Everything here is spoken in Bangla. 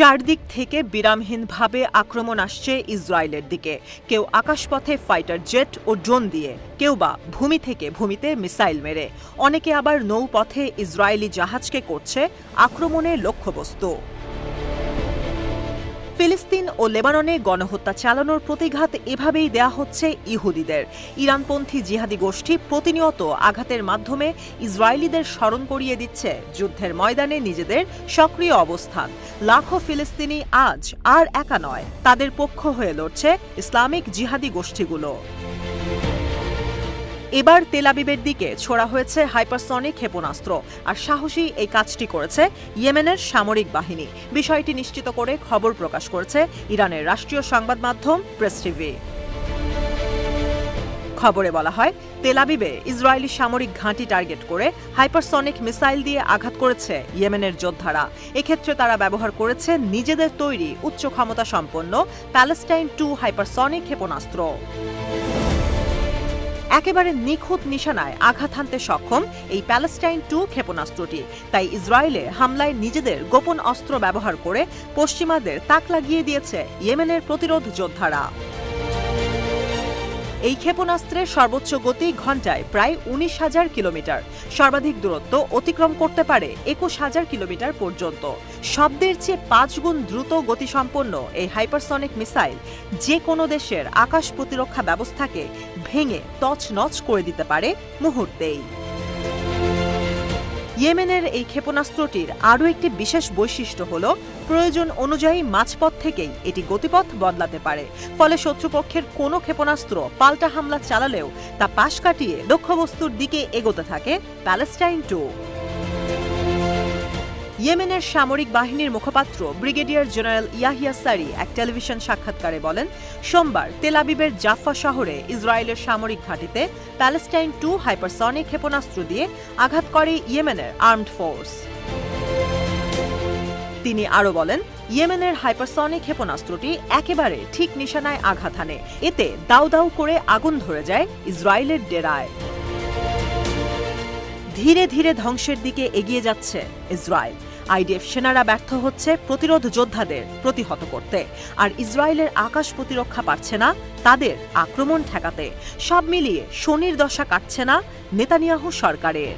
চারদিক থেকে বিরামহীনভাবে আক্রমণ আসছে ইসরায়েলের দিকে। কেউ আকাশপথে ফাইটার জেট ও ড্রোন দিয়ে, কেউ বা ভূমি থেকে ভূমিতে মিসাইল মেরে, অনেকে আবার নৌপথে ইসরায়েলি জাহাজকে করছে আক্রমণের লক্ষ্যবস্তু। ফিলিস্তিন ও লেবাননে গণহত্যা চালানোর প্রতিঘাত এভাবেই দেয়া হচ্ছে ইহুদিদের। ইরানপন্থী জিহাদি গোষ্ঠী প্রতিনিয়ত আঘাতের মাধ্যমে ইসরায়েলিদের স্মরণ করিয়ে দিচ্ছে যুদ্ধের ময়দানে নিজেদের সক্রিয় অবস্থান। লাখো ফিলিস্তিনি আজ আর একা নয়, তাদের পক্ষ হয়ে লড়ছে ইসলামিক জিহাদি গোষ্ঠীগুলো। এবার তেল আবিবের দিকে ছোড়া হয়েছে হাইপারসনিক ক্ষেপণাস্ত্র, আর সাহসী এই কাজটি করেছে ইয়েমেনের সামরিক বাহিনী। বিষয়টি নিশ্চিত করে খবর প্রকাশ করেছে ইরানের রাষ্ট্রীয় সংবাদ মাধ্যম প্রেস টিভি। খবরে বলা হয়, তেল আবিবে ইসরায়েলি সামরিক ঘাঁটি টার্গেট করে হাইপারসনিক মিসাইল দিয়ে আঘাত করেছে ইয়েমেনের যোদ্ধারা। এক্ষেত্রে তারা ব্যবহার করেছে নিজেদের তৈরি উচ্চ ক্ষমতা সম্পন্ন প্যালেস্টাইন 2 হাইপারসনিক ক্ষেপণাস্ত্র। একেবারে নিখুঁত নিশানায় আঘাত হানতে সক্ষম এই প্যালেস্টাইন 2 ক্ষেপণাস্ত্রটি, তাই ইসরায়েলে হামলায় নিজেদের গোপন অস্ত্র ব্যবহার করে পশ্চিমাদের তাক লাগিয়ে দিয়েছে ইয়েমেনের প্রতিরোধ যোদ্ধারা। এই ক্ষেপণাস্ত্রের সর্বোচ্চ গতি ঘণ্টায় প্রায় 19,000 কিলোমিটার, সর্বাধিক দূরত্ব অতিক্রম করতে পারে 21,000 কিলোমিটার পর্যন্ত। শব্দের চেয়ে 5 গুণ দ্রুত গতিসম্পন্ন এই হাইপারসনিক মিসাইল যে কোনো দেশের আকাশ প্রতিরক্ষা ব্যবস্থাকে ভেঙে তছনছ করে দিতে পারে মুহূর্তেই। ইয়েমেনের এই ক্ষেপণাস্ত্রটির আরও একটি বিশেষ বৈশিষ্ট্য হল, প্রয়োজন অনুযায়ী মাঝপথ থেকেই এটি গতিপথ বদলাতে পারে। ফলে শত্রুপক্ষের কোনো ক্ষেপণাস্ত্র পাল্টা হামলা চালালেও তা পাশ কাটিয়ে লক্ষ্যবস্তুর দিকে এগোতে থাকে প্যালেস্টাইন 2। ইয়েমেনের সামরিক বাহিনীর মুখপাত্র ব্রিগেডিয়ার জেনারেল ইয়াহিয়া সারি এক টেলিভিশন সাক্ষাৎকারে বলেন, সোমবার তেল আবিবের জাফা শহরে ইসরায়েলের সামরিক ঘাঁটিতে প্যালেস্টাইন 2 হাইপারসনিক ক্ষেপণাস্ত্র দিয়ে আঘাত করে ইয়েমেনের আর্মড ফোর্স। তিনি আরও বলেন, ইয়েমেনের হাইপারসনিক ক্ষেপণাস্ত্রটি একেবারে ঠিক নিশানায় আঘাত হানে। এতে দাউ দাউ করে আগুন ধরে যায় ইসরায়েলের ডেরায়। ধীরে ধীরে ধ্বংসের দিকে এগিয়ে যাচ্ছে ইসরায়েল। আইডিএফ সেনারা ব্যর্থ হচ্ছে প্রতিরোধ যোদ্ধাদের প্রতিহত করতে, আর ইসরায়েলের আকাশ প্রতিরক্ষা পারছে না তাদের আক্রমণ ঠেকাতে। সব মিলিয়ে শনির দশা কাটছে না নেতানিয়াহু সরকারের।